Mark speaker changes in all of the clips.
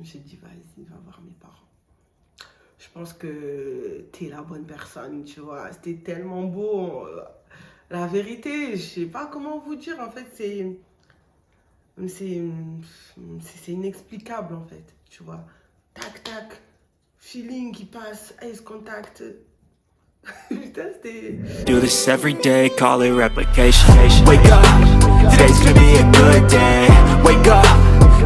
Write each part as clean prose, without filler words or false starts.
Speaker 1: J'ai dit, vas-y, va voir mes parents. Je pense que t'es la bonne personne, tu vois. C'était tellement beau. La vérité, je sais pas comment vous dire. En fait, c'est inexplicable, en fait, tu vois. Tac, tac, feeling qui passe, eyes contact. Putain, c'était...
Speaker 2: Do this every day, call it replication. Wake up, today's gonna be a good day. Wake up,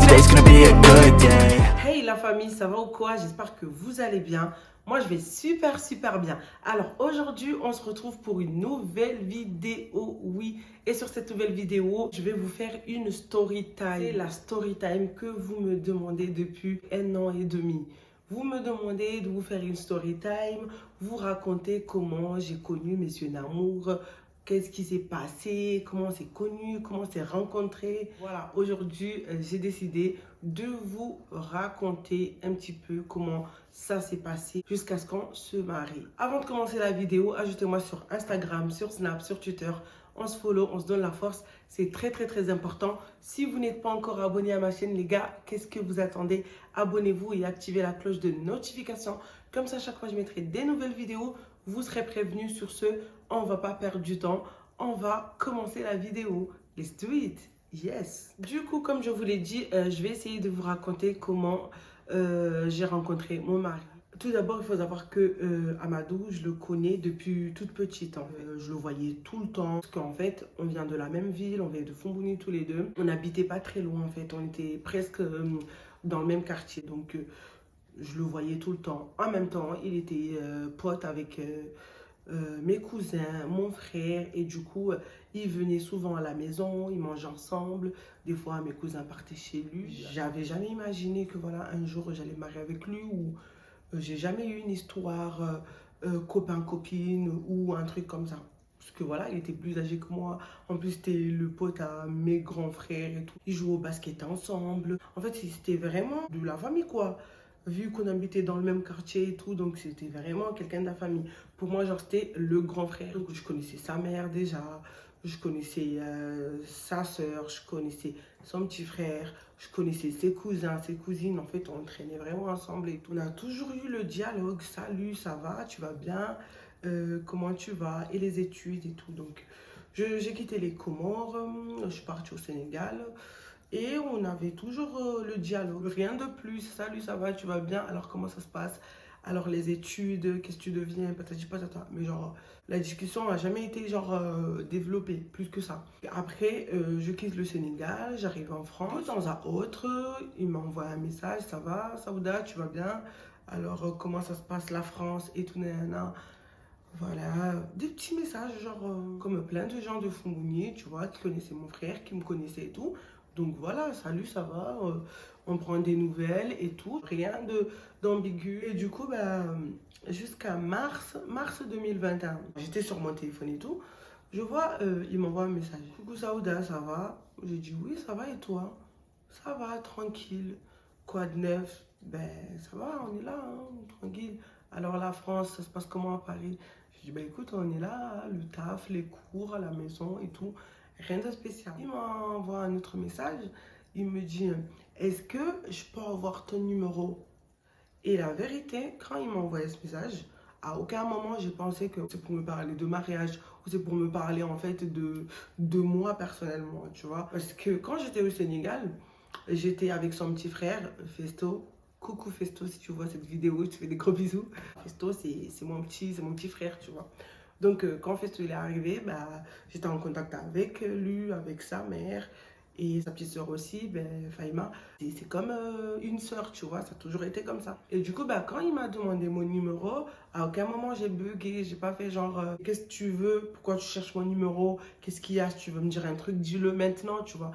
Speaker 2: today's gonna be a good day.
Speaker 1: Hey la famille, ça va ou quoi? J'espère que vous allez bien. Moi, je vais super bien. Alors aujourd'hui, on se retrouve pour une nouvelle vidéo, oui. Et sur cette nouvelle vidéo, je vais vous faire une story time. C'est la story time que vous me demandez depuis 1 an et demi. Vous me demandez de vous faire une story time, vous raconter comment j'ai connu mes yeux d'amour, qu'est-ce qui s'est passé, comment on s'est connu, comment on s'est rencontré. Voilà, aujourd'hui, j'ai décidé de vous raconter un petit peu comment ça s'est passé jusqu'à ce qu'on se marie. Avant de commencer la vidéo, ajoutez-moi sur Instagram, sur Snap, sur Twitter. On se follow, on se donne la force. C'est très important. Si vous n'êtes pas encore abonné à ma chaîne, les gars, qu'est-ce que vous attendez? Abonnez-vous et activez la cloche de notification. Comme ça, chaque fois que je mettrai des nouvelles vidéos, vous serez prévenus. Sur ce, on ne va pas perdre du temps. On va commencer la vidéo. Let's do it. Yes. Du coup, comme je vous l'ai dit, je vais essayer de vous raconter comment j'ai rencontré mon mari. Tout d'abord, il faut savoir que Amadou, je le connais depuis toute petite. Je le voyais tout le temps. Parce qu'en fait, on vient de la même ville, on vient de Fumbouni tous les deux. On n'habitait pas très loin en fait. On était presque dans le même quartier. Donc, je le voyais tout le temps. En même temps, il était pote avec mes cousins, mon frère. Et du coup, il venait souvent à la maison, ils mangeaient ensemble. Des fois, mes cousins partaient chez lui. J'avais jamais imaginé que voilà, un jour, j'allais me marier avec lui ou j'ai jamais eu une histoire copain-copine ou un truc comme ça. Parce que voilà, il était plus âgé que moi. En plus, c'était le pote à mes grands frères et tout. Ils jouaient au basket ensemble. En fait, c'était vraiment de la famille, quoi. Vu qu'on habitait dans le même quartier et tout, donc c'était vraiment quelqu'un de la famille. Pour moi, genre, c'était le grand frère. Donc, je connaissais sa mère déjà. Je connaissais sa soeur, je connaissais son petit frère, je connaissais ses cousins, ses cousines. En fait, on traînait vraiment ensemble et tout. On a toujours eu le dialogue. Salut, ça va, tu vas bien, comment tu vas, et les études et tout. Donc, j'ai quitté les Comores, je suis partie au Sénégal. Et on avait toujours le dialogue, rien de plus. Salut, ça va, tu vas bien? Alors, comment ça se passe? Alors, les études, qu'est-ce que tu deviens? Patati patata. Mais genre, la discussion n'a jamais été genre développée, plus que ça. Après, je quitte le Sénégal, j'arrive en France. De temps à autre, il m'envoie un message, ça va, Saouda, tu vas bien? Alors, comment ça se passe la France et tout, nanana. Voilà, des petits messages, genre, comme plein de gens de Fumbouni, tu vois, qui connaissaient mon frère, qui me connaissaient et tout. Donc voilà, salut, ça va, on prend des nouvelles et tout, rien d'ambigu. Et du coup, bah, jusqu'à mars 2021, j'étais sur mon téléphone et tout, je vois, il m'envoie un message. Coucou Saouda, ça va? J'ai dit oui, ça va et toi? Ça va, tranquille. Quoi de neuf? Ben, ça va, on est là, hein, tranquille. Alors la France, ça se passe comment à Paris? Je dis, bah écoute, on est là, le taf, les cours, à la maison et tout. Rien de spécial. Il m'envoie un autre message. Il me dit, est-ce que je peux avoir ton numéro? Et la vérité, quand il m'a envoyé ce message, à aucun moment j'ai pensé que c'est pour me parler de mariage ou c'est pour me parler en fait de moi personnellement, tu vois. Parce que quand j'étais au Sénégal, j'étais avec son petit frère, Festo. Coucou Festo, si tu vois cette vidéo, je te fais des gros bisous. Festo, c'est mon petit frère, tu vois. Donc, quand Festo il est arrivé, bah, j'étais en contact avec lui, avec sa mère et sa petite soeur aussi, ben, Faïma. C'est comme une soeur, tu vois, ça a toujours été comme ça. Et du coup, bah, quand il m'a demandé mon numéro, à aucun moment j'ai bugué, j'ai pas fait genre, qu'est-ce que tu veux, pourquoi tu cherches mon numéro, qu'est-ce qu'il y a, si tu veux me dire un truc, dis-le maintenant, tu vois.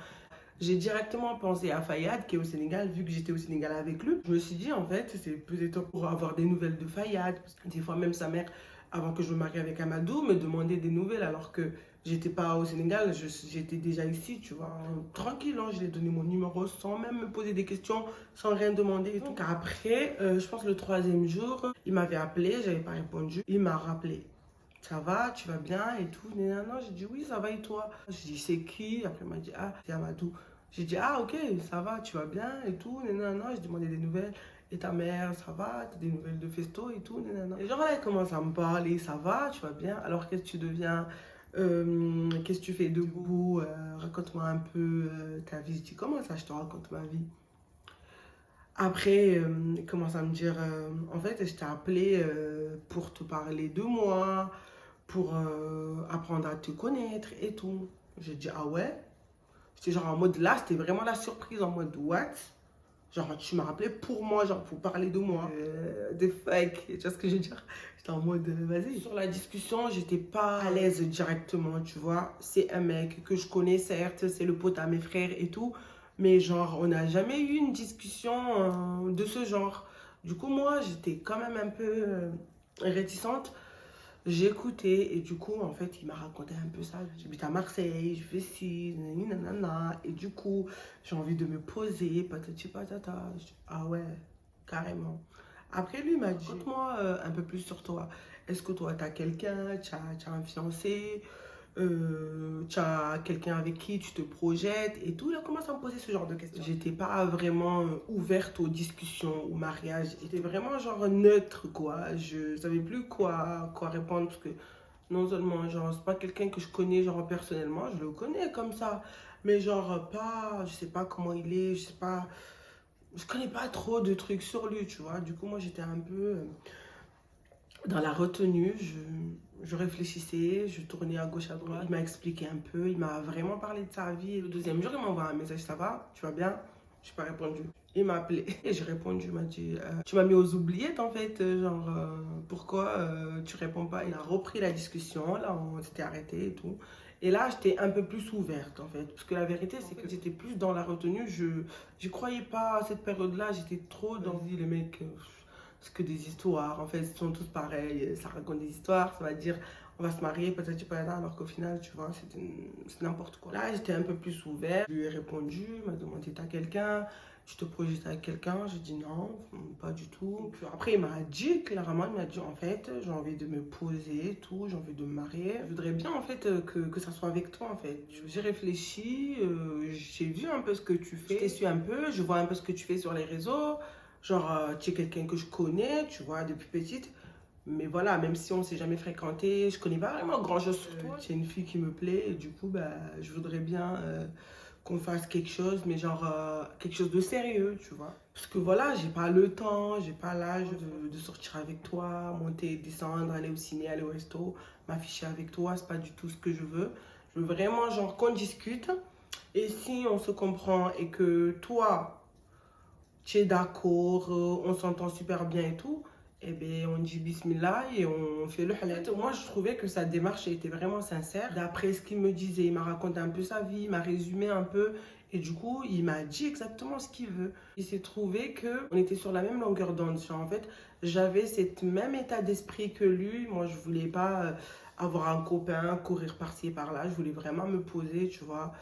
Speaker 1: J'ai directement pensé à Fayad qui est au Sénégal, vu que j'étais au Sénégal avec lui. Je me suis dit, en fait, c'est peut-être pour avoir des nouvelles de Fayad. Des fois, même sa mère, avant que je me marie avec Amadou, me demandait des nouvelles alors que j'étais pas au Sénégal, j'étais déjà ici, tu vois. Tranquille, hein, je lui ai donné mon numéro sans même me poser des questions, sans rien demander. Donc après, je pense le 3e jour, il m'avait appelé, j'avais pas répondu. Il m'a rappelé. Ça va, tu vas bien et tout. Non, j'ai dit oui, ça va et toi? Je dis c'est qui? Après, il m'a dit ah, c'est Amadou. J'ai dit, ah ok, ça va, tu vas bien et tout, nanana. Je demandais des nouvelles. Et ta mère, ça va? T'as des nouvelles de Festo et tout, nanana. Et genre là, elle commence à me parler, ça va, tu vas bien? Alors qu'est-ce que tu deviens? Qu'est-ce que tu fais debout? Raconte-moi un peu ta vie. Je dis, comment ça, je te raconte ma vie? Après, il commence à me dire, en fait, je t'ai appelé pour te parler de moi, pour apprendre à te connaître et tout. J'ai dit, ah ouais? J'étais genre en mode, là, c'était vraiment la surprise, en mode, what? Genre, tu m'as rappelé pour moi, genre, pour parler de moi. Des fakes, tu vois ce que je veux dire? J'étais en mode, vas-y. Sur la discussion, j'étais pas à l'aise directement, tu vois. C'est un mec que je connais, certes, c'est le pote à mes frères et tout. Mais genre, on n'a jamais eu une discussion de ce genre. Du coup, moi, j'étais quand même un peu réticente. J'ai écouté et du coup, en fait, il m'a raconté un peu ça. J'habite à Marseille, je fais ci, nanana. Et du coup, j'ai envie de me poser, patati patata. Je dis, ah ouais, carrément. Après, lui, il m'a dit, raconte-moi un peu plus sur toi. Est-ce que toi, tu as quelqu'un, tu as un fiancé, tu as quelqu'un avec qui tu te projettes et tout. Il a commencé à me poser ce genre de questions. J'étais pas vraiment ouverte aux discussions, au mariage. J'étais vraiment genre neutre, quoi. Je savais plus quoi répondre parce que non seulement, genre, c'est pas quelqu'un que je connais, genre, personnellement, je le connais comme ça. Mais genre, pas, je sais pas comment il est, je sais pas, je connais pas trop de trucs sur lui, tu vois. Du coup, moi, j'étais un peu dans la retenue, je réfléchissais, je tournais à gauche, à droite. Il m'a expliqué un peu, il m'a vraiment parlé de sa vie. Le deuxième jour, il m'a envoyé un message, ça va? Tu vas bien? Je n'ai pas répondu. Il m'a appelé et j'ai répondu. Il m'a dit, tu m'as mis aux oubliettes en fait, genre, pourquoi tu réponds pas? Il a repris la discussion, là, on s'était arrêté et tout. Et là, j'étais un peu plus ouverte en fait. Parce que la vérité, c'est que j'étais plus dans la retenue. Je croyais pas à cette période-là, j'étais trop dans les mecs. C'est que des histoires, en fait, ils sont tous pareils, ça raconte des histoires, ça va dire on va se marier, peut-être pas là, alors qu'au final, tu vois, c'est n'importe quoi. Là, j'étais un peu plus ouverte, je lui ai répondu, il m'a demandé t'as quelqu'un, tu te projettes avec quelqu'un, j'ai dit non, pas du tout. Puis après, il m'a dit clairement, il m'a dit en fait, j'ai envie de me poser, tout, j'ai envie de me marier. Je voudrais bien en fait que ça soit avec toi en fait. J'ai réfléchi, j'ai vu un peu ce que tu fais, je t'ai su un peu, je vois un peu ce que tu fais sur les réseaux. Genre, tu es quelqu'un que je connais, tu vois, depuis petite. Mais voilà, même si on ne s'est jamais fréquenté, je connais pas vraiment grand-chose sur toi. Tu es une fille qui me plaît et du coup, bah, je voudrais bien qu'on fasse quelque chose, mais genre quelque chose de sérieux, tu vois. Parce que voilà, j'ai pas le temps, j'ai pas l'âge de sortir avec toi, monter, descendre, aller au ciné, aller au resto, m'afficher avec toi, c'est pas du tout ce que je veux. Je veux vraiment genre qu'on discute et si on se comprend et que toi, tu es d'accord, on s'entend super bien et tout, eh bien, on dit bismillah et on fait le halal. Moi, je trouvais que sa démarche était vraiment sincère. D'après ce qu'il me disait, il m'a raconté un peu sa vie, il m'a résumé un peu. Et du coup, il m'a dit exactement ce qu'il veut. Il s'est trouvé qu'on était sur la même longueur d'onde. En fait, j'avais cet même état d'esprit que lui. Moi, je voulais pas avoir un copain, courir par-ci et par-là. Je voulais vraiment me poser, tu vois.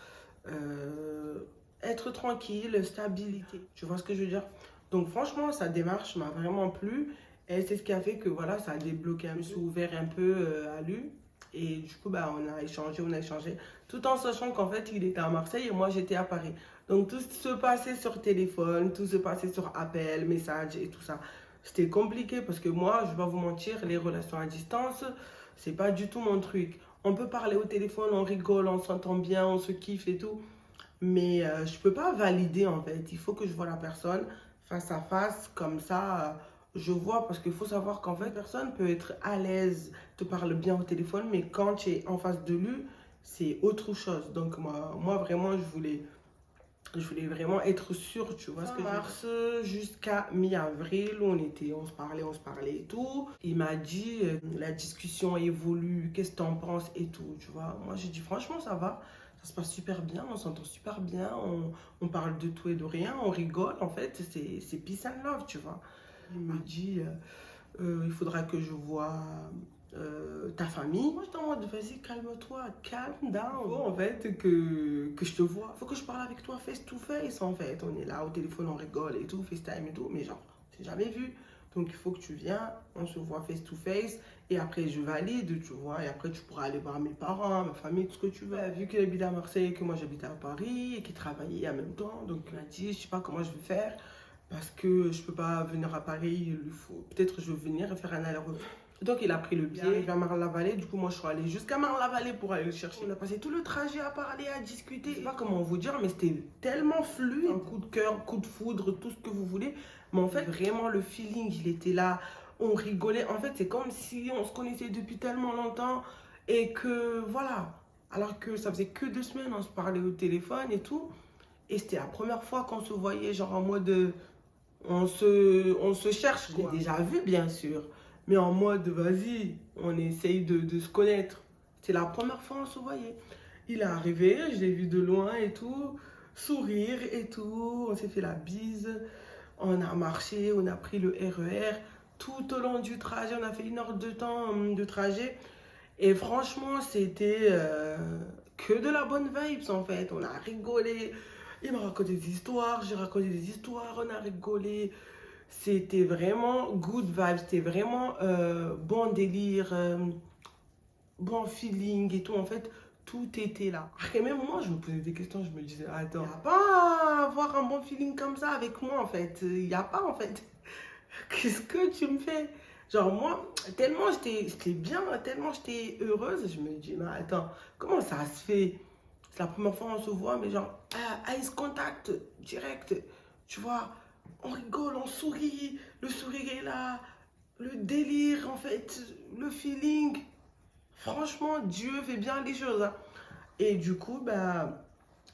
Speaker 1: Être tranquille, stabilité. Tu vois ce que je veux dire? Donc franchement, sa démarche m'a vraiment plu. Et c'est ce qui a fait que voilà, ça a débloqué. Je me suis ouvert un peu à lui. Et du coup, bah, on a échangé. Tout en sachant qu'en fait, il était à Marseille et moi, j'étais à Paris. Donc tout se passait sur téléphone, tout se passait sur appel, message et tout ça. C'était compliqué parce que moi, je vais pas vous mentir, les relations à distance, c'est pas du tout mon truc. On peut parler au téléphone, on rigole, on s'entend bien, on se kiffe et tout. Mais je peux pas valider en fait. Il faut que je vois la personne face à face, comme ça je vois. Parce qu'il faut savoir qu'en fait, la personne peut être à l'aise, te parle bien au téléphone, mais quand tu es en face de lui, c'est autre chose. Donc moi vraiment, je voulais vraiment être sûre, tu vois. Parce que mars jusqu'à mi-avril, on se parlait et tout. Il m'a dit, la discussion évolue, qu'est-ce que tu en penses et tout, tu vois. Moi, j'ai dit, franchement, ça va. Ça se passe super bien, on s'entend super bien, on parle de tout et de rien, on rigole, en fait, c'est peace and love, tu vois. Il me dit, il faudra que je vois ta famille. Moi, j'étais en mode, vas-y, calme-toi, calm down. Faut, en fait, que je te vois. Faut que je parle avec toi face to face, en fait. On est là au téléphone, on rigole et tout, FaceTime et tout, mais genre, on s'est jamais vu. Donc il faut que tu viens, on se voit face to face. Et après, je valide, tu vois. Et après, tu pourras aller voir mes parents, ma famille, tout ce que tu veux. Vu qu'il habite à Marseille et que moi j'habitais à Paris et qu'il travaillait en même temps. Donc il m'a dit, je sais pas comment je vais faire. Parce que je peux pas venir à Paris. Il lui faut... Peut-être je vais venir et faire un aller-retour. Donc il a pris le billet vers Marne-la-Vallée. Du coup, moi je suis allée jusqu'à Marne-la-Vallée pour aller le chercher. On a passé tout le trajet à parler, à discuter. Je sais pas comment vous dire, mais c'était tellement fluide. Un coup de cœur, coup de foudre, tout ce que vous voulez. Mais en fait, vraiment, le feeling, il était là. On rigolait. En fait, c'est comme si on se connaissait depuis tellement longtemps. Et que, voilà. Alors que ça faisait que 2 semaines, on se parlait au téléphone et tout. Et c'était la première fois qu'on se voyait, genre en mode... On se cherche. Je l'ai déjà vu, bien sûr. Mais en mode, vas-y, on essaye de se connaître. C'est la première fois qu'on se voyait. Il est arrivé, je l'ai vu de loin et tout. Sourire et tout. On s'est fait la bise. On a marché, on a pris le RER. Tout au long du trajet, on a fait 1 heure de temps de trajet. Et franchement, c'était que de la bonne vibes en fait. On a rigolé. Il m'a raconté des histoires, j'ai raconté des histoires, on a rigolé. C'était vraiment good vibes, c'était vraiment bon délire, bon feeling et tout. En fait, tout était là. Et même moi, je me posais des questions, je me disais, attends, il n'y a pas à avoir un bon feeling comme ça avec moi en fait. Il n'y a pas en fait. Qu'est-ce que tu me fais? Genre moi, tellement j'étais bien, tellement j'étais heureuse, je me dis, mais attends, comment ça se fait? C'est la première fois qu'on se voit, mais genre, eyes contact, direct, tu vois, on rigole, on sourit, le sourire est là, le délire, en fait, le feeling. Franchement, Dieu fait bien les choses, hein. Et du coup, bah,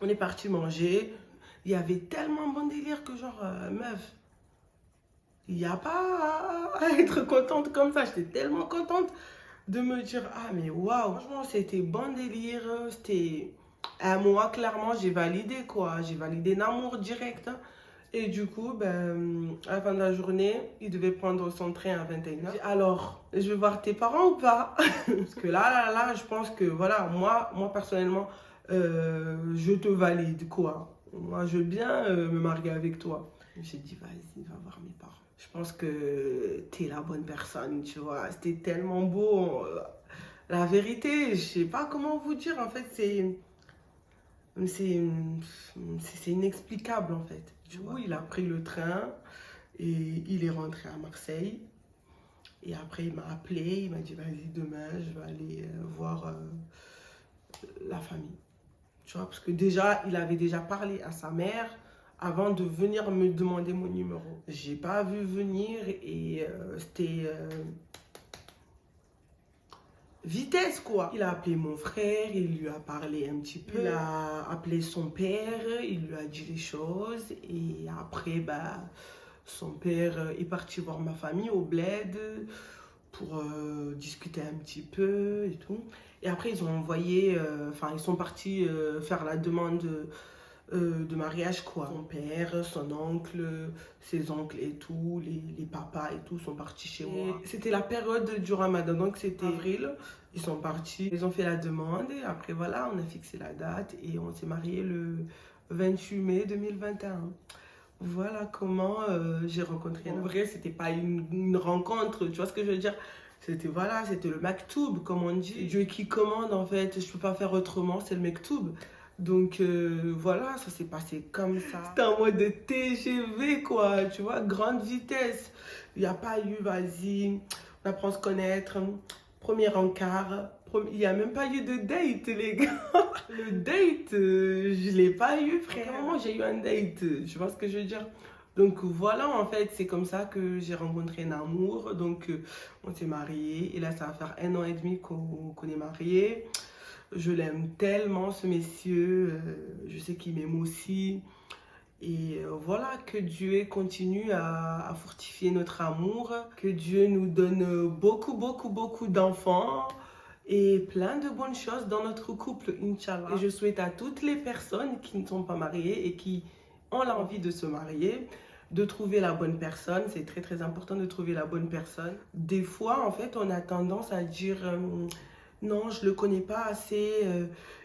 Speaker 1: on est parti manger. Il y avait tellement bon délire que genre, meuf, il n'y a pas à être contente comme ça. J'étais tellement contente de me dire, ah mais waouh, franchement, c'était bon délire, c'était... moi, clairement, j'ai validé quoi. J'ai validé l'amour direct, hein. Et du coup, ben, à la fin de la journée, il devait prendre son train à 21h. Alors, je vais voir tes parents ou pas? Parce que là, je pense que, voilà, moi personnellement, je te valide quoi. Moi, je veux bien me marier avec toi. J'ai dit, vas-y, va voir mes parents. Je pense que t'es la bonne personne, tu vois. C'était tellement beau. La vérité, je sais pas comment vous dire. En fait, c'est inexplicable en fait. Du coup, il a pris le train et il est rentré à Marseille. Et après, il m'a appelé, il m'a dit, vas-y, demain, je vais aller voir la famille. Tu vois, parce que déjà, il avait déjà parlé à sa mère avant de venir me demander mon numéro. J'ai pas vu venir et c'était... vitesse quoi. Il a appelé mon frère, il lui a parlé un petit peu. Il a appelé son père, il lui a dit les choses. Et après, bah, son père est parti voir ma famille au bled pour discuter un petit peu et tout. Et après, ils ont envoyé, enfin, ils sont partis faire la demande de mariage quoi. Son père, son oncle, ses oncles et tout, les papas et tout sont partis chez moi. C'était la période du Ramadan, donc c'était avril. Ils sont partis, ils ont fait la demande et après voilà, on a fixé la date et on s'est mariés le 28 mai 2021. Voilà comment j'ai rencontré. En vrai, c'était pas une rencontre, tu vois ce que je veux dire? C'était voilà, c'était le maktoub, comme on dit. Dieu qui commande en fait, je peux pas faire autrement, c'est le maktoub. Donc voilà, ça s'est passé comme ça. C'était en mode de TGV quoi, tu vois, grande vitesse. Il n'y a pas eu, vas-y, on apprend à se connaître, premier encart. Il n'y a même pas eu de date les gars. Le date, je ne l'ai pas eu frère. Moi j'ai eu un date, tu vois ce que je veux dire? Donc voilà, en fait, c'est comme ça que j'ai rencontré un amour. Donc on s'est mariés et là ça va faire 1 an et demi qu'on est mariés. Je l'aime tellement ce monsieur, je sais qu'il m'aime aussi. Et voilà, que Dieu continue à fortifier notre amour, que Dieu nous donne beaucoup d'enfants et plein de bonnes choses dans notre couple, Inch'Allah. Et je souhaite à toutes les personnes qui ne sont pas mariées et qui ont l'envie de se marier, de trouver la bonne personne. C'est très important de trouver la bonne personne. Des fois, en fait, on a tendance à dire... non, je le connais pas assez,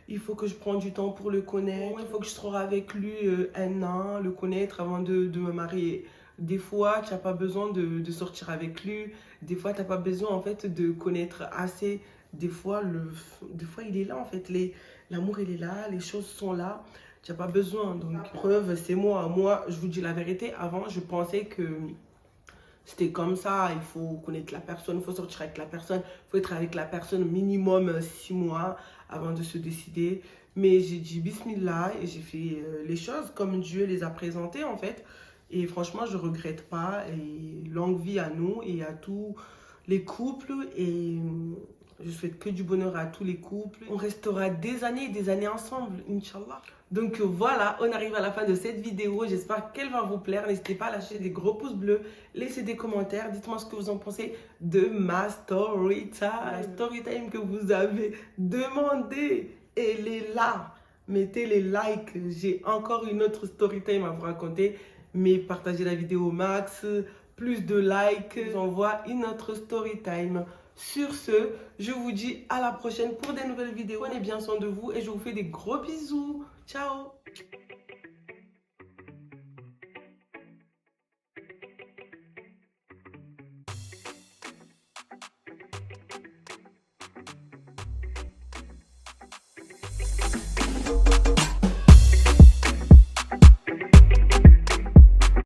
Speaker 1: il faut que je prenne du temps pour le connaître, il faut que je sois avec lui 1 an, le connaître avant de me marier. Des fois, tu n'as pas besoin de sortir avec lui. Des fois, tu n'as pas besoin en fait de connaître assez. Des fois, il est là en fait. L'amour, il est là, les choses sont là. Tu n'as pas besoin. Donc, preuve, c'est moi. Moi, je vous dis la vérité. Avant, je pensais que c'était comme ça. Il faut connaître la personne, il faut sortir avec la personne. Il faut être avec la personne minimum 6 mois avant de se décider. Mais j'ai dit bismillah et j'ai fait les choses comme Dieu les a présentées en fait. Et franchement, je ne regrette pas. Et longue vie à nous et à tous les couples. Et je souhaite que du bonheur à tous les couples. On restera des années ensemble, Inch'Allah. Donc voilà, on arrive à la fin de cette vidéo. J'espère qu'elle va vous plaire. N'hésitez pas à lâcher des gros pouces bleus, laissez des commentaires. Dites-moi ce que vous en pensez de ma story time. La story time que vous avez demandé. Elle est là. Mettez les likes. J'ai encore une autre story time à vous raconter. Mais partagez la vidéo au max. Plus de likes. J'envoie une autre story time. Sur ce, je vous dis à la prochaine pour des nouvelles vidéos. Prenez bien soin de vous et je vous fais des gros bisous. Ciao!